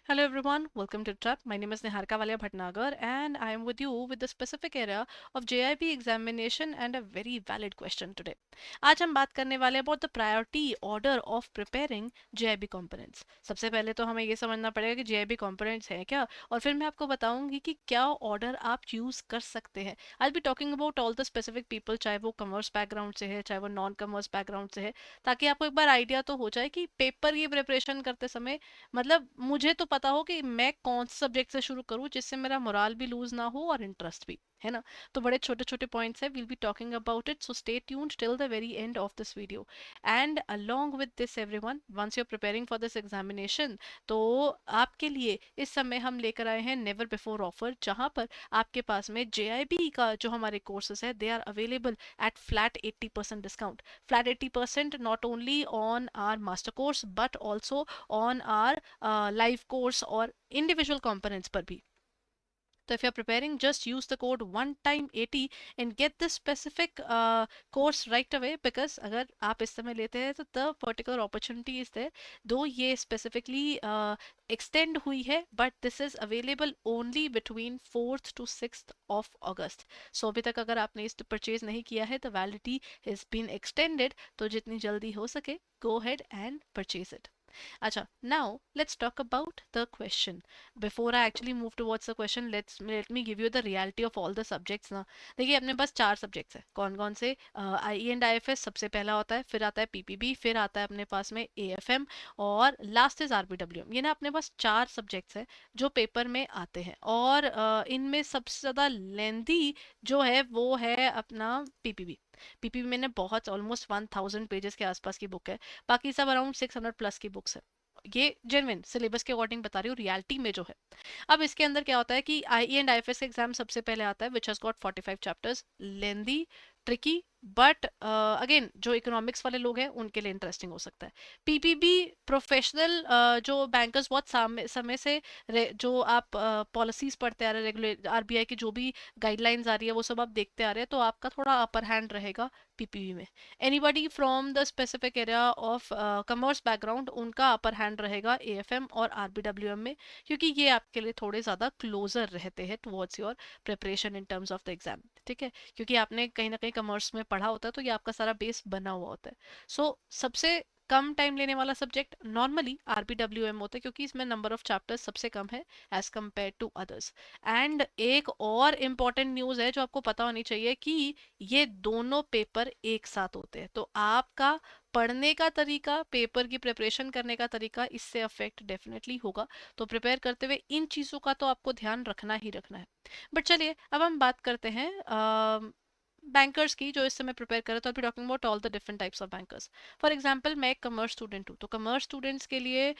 Hello everyone, welcome to Truck. My name is Niharika Valia Bhatnagar and I am with you with the specific area of JIB examination and a very valid question today. आज हम बात करने वाले हैं about the priority order of preparing JIB components. सबसे पहले तो हमें ये समझना पड़ेगा कि JIB components हैं क्या और फिर मैं आपको बताऊंगी कि क्या order आप यूज कर सकते हैं. I'll be talking about all the specific people, चाहे वो कॉमर्स बैकग्राउंड से है चाहे वो नॉन कॉमर्स बैकग्राउंड से है, ताकि आपको एक बार आइडिया तो हो जाए कि पेपर की प्रिपरेशन करते समय मतलब मुझे तो पता हो कि मैं कौन से सब्जेक्ट से शुरू करूं जिससे मेरा मोराल भी लूज ना हो और इंटरेस्ट भी, है ना. तो बड़े छोटे छोटे पॉइंट्स है, will be talking about it, so stay tuned till the very end of this video. And along with this everyone, once you are preparing for this examination, तो आपके लिए इस समय हम लेकर आए हैं नेवर बिफोर ऑफर, जहां पर आपके पास में JIB का जो हमारे कोर्सेज है they are available at flat 80% discount. Flat 80% not only on our master course but also on our live course or individual components पर भी. So if you're preparing, just use the code one time 80 and get this specific course right away, because अगर आप इस समय लेते हैं तो the particular opportunity is there. Though ये specifically extend हुई है, but this is available only between 4th to 6th of August. So अभी तक अगर आपने इस परचेज नहीं किया है, the validity has been extended, तो जितनी जल्दी हो सके go ahead and purchase it. Acha, now let's talk about the question. Before I actually move towards the question, let me give you the reality of all the subjects ना. देखिए अपने पास 4 subjects है. कौन कौन से? IE एंड IFS सबसे पहला होता है, फिर आता है PPB, फिर आता है अपने पास में AFM और लास्ट इज RBWM. ये ना अपने पास 4 सब्जेक्ट्स है जो पेपर में आते हैं और इनमें सबसे ज़्यादा लेंदी जो है वो है अपना PPB. PPB में ना बहुत ऑलमोस्ट 1000 पेजेस के आसपास की बुक है. बाकी सब अराउंड 600 प्लस की बुक्स है. ये जेन्युइन सिलेबस के अकॉर्डिंग बता रही हूँ, रियलिटी में जो है. अब इसके अंदर क्या होता है कि IE एंड IFS एग्जाम सबसे पहले आता है, which has got 45 chapters, lengthy, tricky, but again जो इकोनॉमिक्स वाले लोग हैं उनके लिए इंटरेस्टिंग हो सकता है. PPB प्रोफेशनल जो बैंकर्स बहुत समय से जो आप पॉलिसीज पढ़ते आ रहे हैं, रेगुलेट RBI की जो भी गाइडलाइंस आ रही है वो सब आप देखते आ रहे हैं, तो आपका थोड़ा अपर हैंड रहेगा PPB में. Anybody from the specific area of commerce background, उनका अपर हैंड रहेगा AFM और RBWM में, क्योंकि ये आपके लिए थोड़े ज़्यादा क्लोजर रहते हैं towards your preparation in terms of the exam. ठीक है, क्योंकि आपने कहीं ना कहीं कॉमर्स में पढ़ा होता है तो ये आपका सारा बेस बना हुआ होता है. सो सबसे कम टाइम लेने वाला सब्जेक्ट नॉर्मली RBWM होता है, क्योंकि इसमें नंबर ऑफ चैप्टर्स सबसे कम है as compare to others. And एक और इम्पॉर्टेंट न्यूज़ है जो आपको पता होनी चाहिए कि ये दोनों पेपर एक साथ होते हैं, तो आपका पढ़ने का तरीका, पेपर की प्रिपरेशन करने का तरीका इससे अफेक्ट डेफिनेटली होगा. तो प्रिपेयर करते हुए इन चीज़ों का तो आपको ध्यान रखना ही रखना है. बट चलिए अब हम बात करते हैं बैंकर्स की जो इस समय प्रिपेयर कर रहे. तो अभी talking about all the different types of bankers. For example मैं एक कमर्स स्टूडेंट हूँ, तो कमर्स स्टूडेंट्स के लिए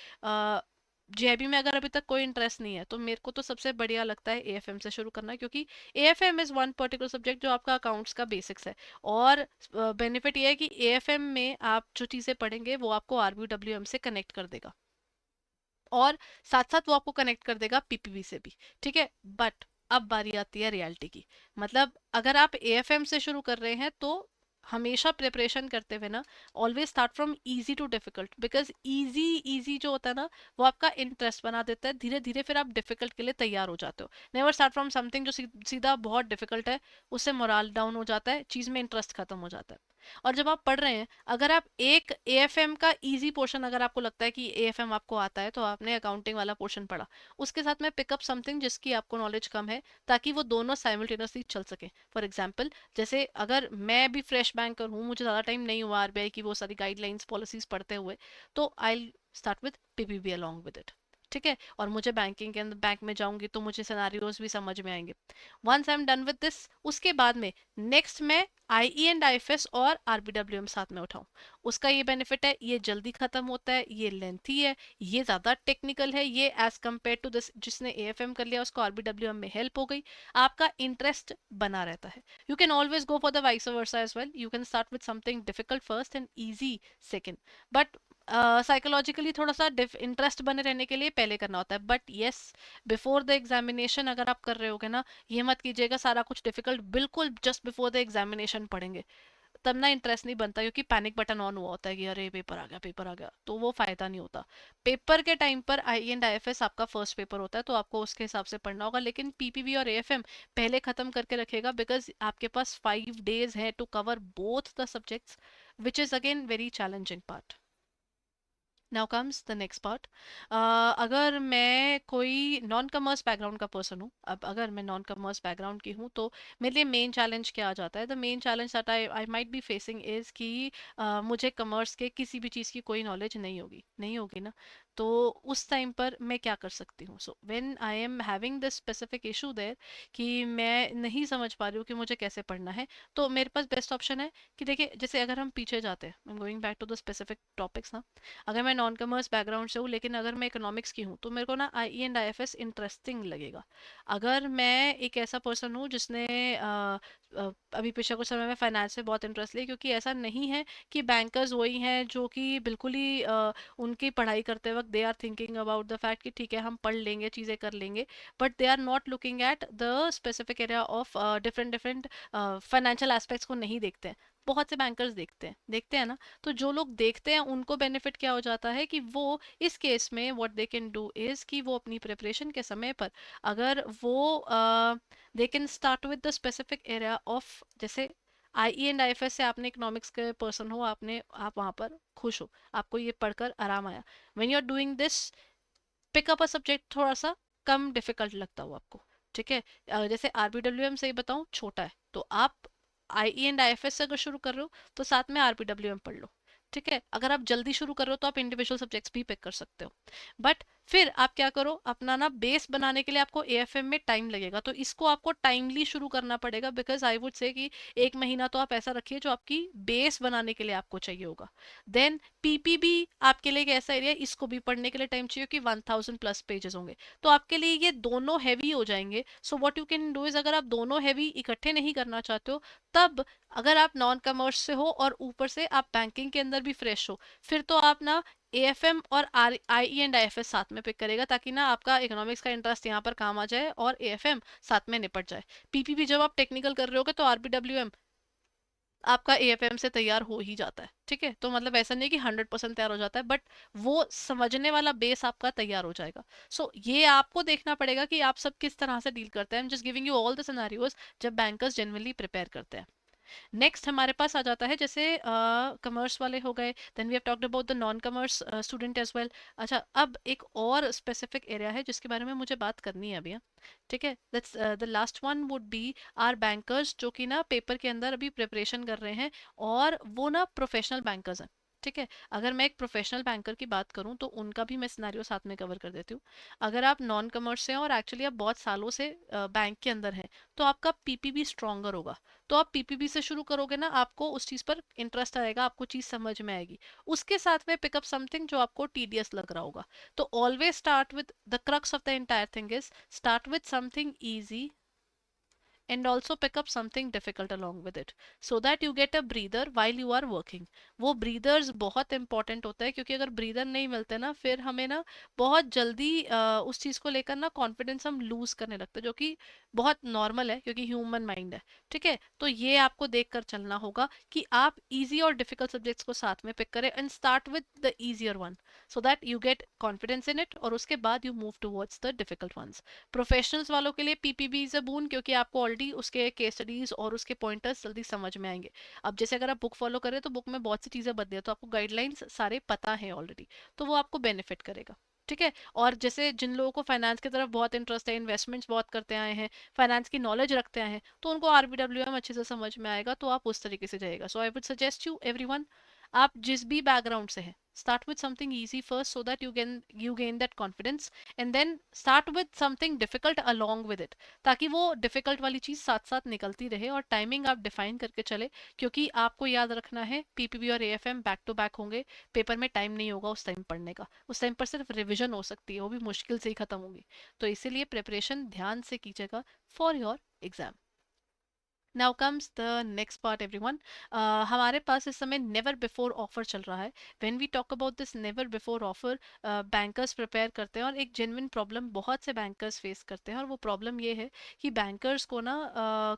JIB में अगर अभी तक कोई इंटरेस्ट नहीं है तो मेरे को तो सबसे बढ़िया लगता है AFM से शुरू करना, क्योंकि AFM is one particular subject जो आपका अकाउंट्स का बेसिक्स है. और बेनिफिट ये है कि AFM में आप जो चीज़ें पढ़ेंगे वो आपको RBWM से कनेक्ट कर देगा और साथ साथ वो आपको कनेक्ट कर देगा PPB से भी. ठीक है, बट अब बारी आती है रियलिटी की. मतलब अगर आप AFM से शुरू कर रहे हैं तो हमेशा प्रिपरेशन करते हुए ना always start from easy to difficult, because easy easy जो होता है ना वो आपका इंटरेस्ट बना देता है. धीरे धीरे फिर आप डिफिकल्ट के लिए तैयार हो जाते हो. नेवर स्टार्ट फ्रॉम समथिंग जो सीधा बहुत डिफिकल्ट है, उससे मोराल डाउन हो जाता है, चीज़ में इंटरेस्ट खत्म हो जाता है. और जब आप पढ़ रहे हैं, अगर आप एक AFM का इजी पोर्शन, अगर आपको लगता है कि AFM आपको आता है तो आपने अकाउंटिंग वाला पोर्शन पढ़ा, उसके साथ में पिकअप समथिंग जिसकी आपको नॉलेज कम है, ताकि वो दोनों साइमल्टेनियसली चल सके. फॉर एग्जाम्पल, जैसे अगर मैं भी फ्रेश बैंकर हूँ, मुझे ज़्यादा टाइम नहीं हुआ RBI की वो सारी गाइडलाइंस पॉलिसीज पढ़ते हुए, तो I start with PPB along with it. ठीक है, और मुझे बैंकिंग के अंदर बैंक में जाऊंगी तो मुझे सिनारियोज भी समझ में आएंगे. Once I am done with this, उसके बाद में नेक्स्ट मैं IE एंड IFS और RBWM साथ में उठाऊं. उसका ये बेनिफिट है, ये जल्दी खत्म होता है, ये लेंथी है, ये ज्यादा टेक्निकल है, ये एज कम्पेयर टू दिस जिसने AFM कर लिया उसको RBWM में हेल्प हो गई. आपका इंटरेस्ट बना रहता है. You can always go for the vice versa as well. You can start with something difficult first and easy second, but psychologically थोड़ा सा इंटरेस्ट बने रहने के लिए पहले करना होता है. But yes, before the examination अगर आप कर रहे होगे ना, ये मत कीजिएगा सारा कुछ डिफिकल्ट बिल्कुल जस्ट बिफोर द एग्जामिनेशन पढ़ेंगे. तब ना इंटरेस्ट नहीं बनता, क्योंकि पैनिक बटन ऑन हुआ होता है कि अरे पेपर आ गया, पेपर आ गया, तो वो फायदा नहीं होता। पेपर के टाइम पर आई एंड आईएफएस आपका फर्स्ट पेपर होता है, तो आपको उसके हिसाब से पढ़ना होगा, लेकिन पीपीबी और एएफएम पहले खत्म करके रखेगा, बिकॉज आपके पास 5 days है to cover both the subjects, which is again very challenging part. Now comes the next part. अगर मैं कोई नॉन कमर्स बैकग्राउंड का पर्सन हूँ, अब अगर मैं नॉन कमर्स बैकग्राउंड की हूँ, तो मेरे लिए मेन चैलेंज क्या आ जाता है? The main challenge that I might be facing is कि मुझे कमर्स के किसी भी चीज़ की कोई नॉलेज नहीं होगी ना। तो उस टाइम पर मैं क्या कर सकती हूँ? So when I am having this specific issue there कि मैं नहीं समझ पा रही हूँ कि मुझे कैसे पढ़ना है, तो मेरे पास बेस्ट ऑप्शन है कि देखिए, जैसे अगर हम पीछे जाते हैं, I am going back to the specific topics ना। अगर मैं नॉन कमर्स बैकग्राउंड से हूँ, लेकिन अगर मैं इकोनॉमिक्स की हूँ, तो मेरे को ना आई एंड आईएफएस इंटरेस्टिंग लगेगा। अगर मैं एक ऐसा पर्सन हूँ जिसने अभी पिछले कुछ समय में फाइनेंस में बहुत इंटरेस्ट लिया, क्योंकि ऐसा नहीं है कि बैंकर्स वही हैं जो कि बिल्कुल ही उनकी पढ़ाई करते वक्त they are thinking about the fact कि ठीक है हम पढ़ लेंगे, चीज़ें कर लेंगे, but they are not looking at the specific area of different different financial aspects को नहीं देखते हैं। बहुत से बैंकर्स देखते हैं ना। तो जो लोग देखते हैं उनको बेनिफिट क्या हो जाता है कि वो इस केस में what they can do is कि वो अपनी प्रिपरेशन के समय पर, अगर वो they can start with the specific area of, जैसे आई एंड आईएफएस से आपने इकोनॉमिक्स के पर्सन हो, आप वहां पर खुश हो, आपको ये पढ़कर आराम आया, when you are doing this, pick up a subject थोड़ा सा कम डिफिकल्ट लगता हो आपको। ठीक है, जैसे आरबीडब्ल्यूएम से ही बताऊं, छोटा है, तो आप आई एंड आईएफएस से अगर शुरू कर रहे हो तो साथ में आरबीडब्ल्यूएम पढ़ लो। ठीक है, अगर आप जल्दी शुरू कर रहे हो तो आप इंडिविजुअल सब्जेक्ट्स भी पिक कर सकते हो, बट फिर आप क्या करो, अपना ना बेस बनाने के लिए आपको एएफएम में टाइम लगेगा, तो इसको आपको टाइमली शुरू करना पड़ेगा, बिकॉज आई वुड से कि 1 महीना तो आप ऐसा रखिए जो आपकी बेस बनाने के लिए आपको चाहिए होगा। देन पीपीबी आपके लिए एक ऐसा एरिया, इसको भी पढ़ने के लिए टाइम चाहिए कि 1000+ पेजेस होंगे, तो आपके लिए ये दोनों हैवी हो जाएंगे। So what you can do is, अगर आप दोनों हैवी इकट्ठे नहीं करना चाहते हो, तब अगर आप नॉन कमर्स से हो और ऊपर से आप बैंकिंग के अंदर भी फ्रेश हो, फिर तो आप ना एएफएम और आर आई एंड आईएफएस साथ में पिक करेगा, ताकि ना आपका इकोनॉमिक्स का इंटरेस्ट यहाँ पर काम आ जाए और एएफएम साथ में निपट जाए। पीपीबी जब आप टेक्निकल कर रहे होगे तो आरबीडब्ल्यूएम आपका एएफएम से तैयार हो ही जाता है। ठीक है, तो मतलब ऐसा नहीं कि 100% तैयार हो जाता है, बट वो समझने वाला बेस आपका तैयार हो जाएगा। ये आपको देखना पड़ेगा कि आप सब किस तरह से डील करते हैं। I am just giving you all the scenarios जब बैंकर्स जनरली प्रिपेयर करते हैं। नेक्स्ट हमारे पास आ जाता है, जैसे कमर्स वाले हो गए, then we have talked about the non commerce student as well. अच्छा, अब एक और स्पेसिफिक एरिया है जिसके बारे में मुझे बात करनी है अभी, हाँ। ठीक है, that's the last one would be our bankers, जो कि ना पेपर के अंदर अभी प्रिपरेशन कर रहे हैं, और वो ना प्रोफेशनल बैंकर्स हैं। ठीक है, अगर मैं एक प्रोफेशनल बैंकर की बात करूं तो उनका भी मैं सिनेरियो साथ में कवर कर देती हूँ। अगर आप नॉन कमर्स से हैं और एक्चुअली आप बहुत सालों से बैंक के अंदर हैं, तो आपका पीपीबी स्ट्रॉन्गर होगा। तो आप पीपीबी से शुरू करोगे ना, आपको उस चीज पर इंटरेस्ट आएगा, आपको चीज समझ में आएगी। उसके साथ में पिकअप समथिंग जो आपको टीडियस लग रहा होगा। तो always start with the crux of the entire thing is start with something easy and also pick up something difficult along with it, so that you get a breather while you are working। वो breathers बहुत important होता है, क्योंकि अगर breather नहीं मिलते ना, फिर हमें ना बहुत जल्दी उस चीज़ को लेकर ना कॉन्फिडेंस हम लूज करने लगते हैं, जो कि बहुत नॉर्मल है क्योंकि ह्यूमन माइंड है। ठीक है, तो ये आपको देख कर चलना होगा कि आप इजी और डिफिकल्ट सब्जेक्ट्स को साथ में पिक करें, and start with the easier one, so that you get confidence in it, और उसके बाद you move towards the difficult ones. Professionals वालों के लिए पीपीबी इज अ बून, क्योंकि आपको ऑलरेडी उसके केस स्टडीज और उसके पॉइंटर्स जल्दी समझ में आएंगे। अब जैसे अगर आप बुक फॉलो करें तो बुक में बहुत सी चीजें बदली है, तो आपको गाइडलाइंस सारे पता है ऑलरेडी, तो वो आपको बेनिफिट करेगा। ठीक है, और जैसे जिन लोगों को फाइनेंस की तरफ बहुत इंटरेस्ट है, इन्वेस्टमेंट्स बहुत करते आए हैं, फाइनेंस की नॉलेज रखते आए हैं, तो उनको आरबीडब्ल्यूएम अच्छे से समझ में आएगा, तो आप उस तरीके से जाएगा। So I would suggest you everyone, आप जिस भी बैकग्राउंड से हैं, start with something easy first, so that you gain that confidence, and then start with something difficult along with it, ताकि वो डिफिकल्ट वाली चीज साथ साथ निकलती रहे, और टाइमिंग आप डिफाइन करके चले, क्योंकि आपको याद रखना है पीपीबी और एएफएम बैक टू बैक होंगे, पेपर में टाइम नहीं होगा उस टाइम पढ़ने का, उस टाइम पर सिर्फ रिविजन हो सकती है, वो भी मुश्किल से ही खत्म होगी। तो इसीलिए प्रिपरेशन ध्यान से कीजिएगा for your exam. Now comes the next part everyone. हमारे पास इस समय नेवर बिफोर ऑफर चल रहा है। When we talk about this never before offer, bankers prepare करते हैं, और एक जेन्युइन प्रॉब्लम बहुत से बैंकर्स फेस करते हैं, और वो प्रॉब्लम ये है कि बैंकर्स को ना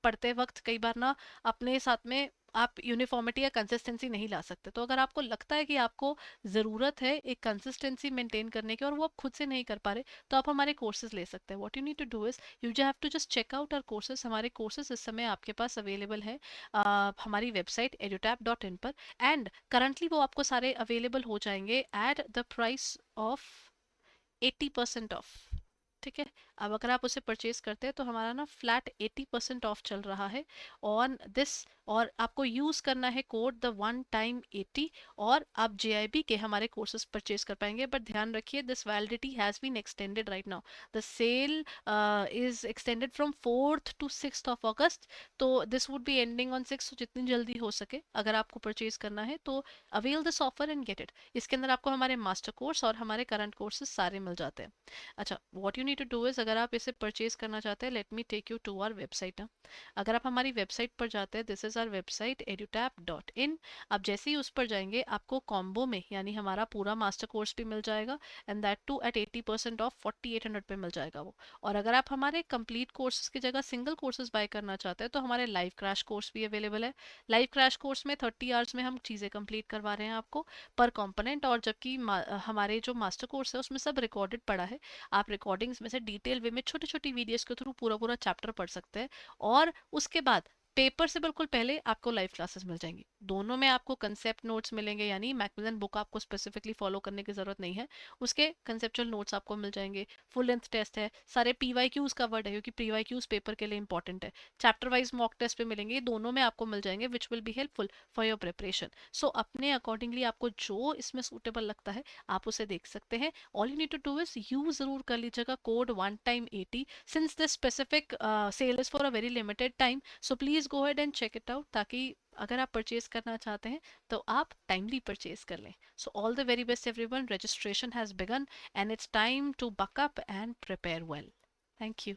पढ़ते वक्त कई बार ना अपने साथ में आप यूनिफॉर्मिटी या कंसिस्टेंसी नहीं ला सकते। तो अगर आपको लगता है कि आपको ज़रूरत है एक कंसिस्टेंसी मेंटेन करने की और वो आप खुद से नहीं कर पा रहे, तो आप हमारे कोर्सेज ले सकते हैं। What you need to do is you have to just check out our courses. हमारे कोर्सेज इस समय आपके पास अवेलेबल है हमारी वेबसाइट edutap.in पर, एंड करंटली वो आपको सारे अवेलेबल हो जाएंगे at the price of 80% of. ठीक है, अब अगर आप उसे परचेज करते हैं तो हमारा ना फ्लैट 80% ऑफ चल रहा है ऑन दिस। और आपको यूज करना है कोड द वन टाइम 80, और आप JIB के हमारे कोर्सेज परचेज कर पाएंगे। बट ध्यान रखिए this validity has been extended right now. The sale is extended from 4th to 6th of August। तो this would be ending on 6, तो जितनी जल्दी हो सके अगर आपको परचेज करना है तो avail this offer and get it. इसके अंदर आपको हमारे मास्टर कोर्स और हमारे करंट कोर्सेज सारे मिल जाते हैं। अच्छा, what you need to do is अगर आप इसे परचेज करना चाहते हैं, let me take you to our website ना। अगर आप हमारी वेबसाइट पर जाते हैं, this is our website edutap.in। आप जैसे ही उस पर जाएंगे आपको कॉम्बो में यानी हमारा पूरा मास्टर कोर्स भी मिल जाएगा, and that too at 80% off 4800 पे मिल जाएगा वो। और अगर आप हमारे कंप्लीट कोर्सेज की जगह सिंगल कोर्सेज बाय करना चाहते हैं तो हमारे लाइव क्रैश कोर्स भी अवेलेबल है। लाइव क्रैश कोर्स में 30 आवर्स में हम चीज़ें कंप्लीट करवा रहे हैं आपको पर कंपोनेंट, और जबकि हमारे जो मास्टर कोर्स है उसमें सब रिकॉर्डेड पड़ा है। आप रिकॉर्डिंग्स में से डिटेल वे में छोटी छोटी वीडियोस के थ्रू पूरा पूरा चैप्टर पढ़ सकते हैं। और उसके बाद पेपर से बिल्कुल पहले आपको लाइव क्लासेस मिल जाएंगी। दोनों में आपको कंसेप्ट नोट्स मिलेंगे, यानी मैकमिलन बुक आपको स्पेसिफिकली फॉलो करने की जरूरत नहीं है, उसके कंसेप्चुअल नोट्स आपको मिल जाएंगे। फुल लेंथ टेस्ट है, सारे PYQs कवर्ड है क्योंकि PYQs पेपर के लिए इंपॉर्टेंट है। चैप्टर वाइज मॉक टेस्ट पे मिलेंगे, दोनों में आपको मिल जाएंगे which will be helpful for your preparation. So अपने अकॉर्डिंगली आपको जो इसमें सूटेबल लगता है आप उसे देख सकते हैं। All you need to do is use जरूर कर लीजिएगा code one time 80, since this specific sale is for a very limited time. So please go ahead and check it out, ताकि अगर आप परचेज करना चाहते हैं तो आप टाइमली परचेज कर लें। So all the very best everyone, registration has begun and it's time to buck up and prepare well. Thank you.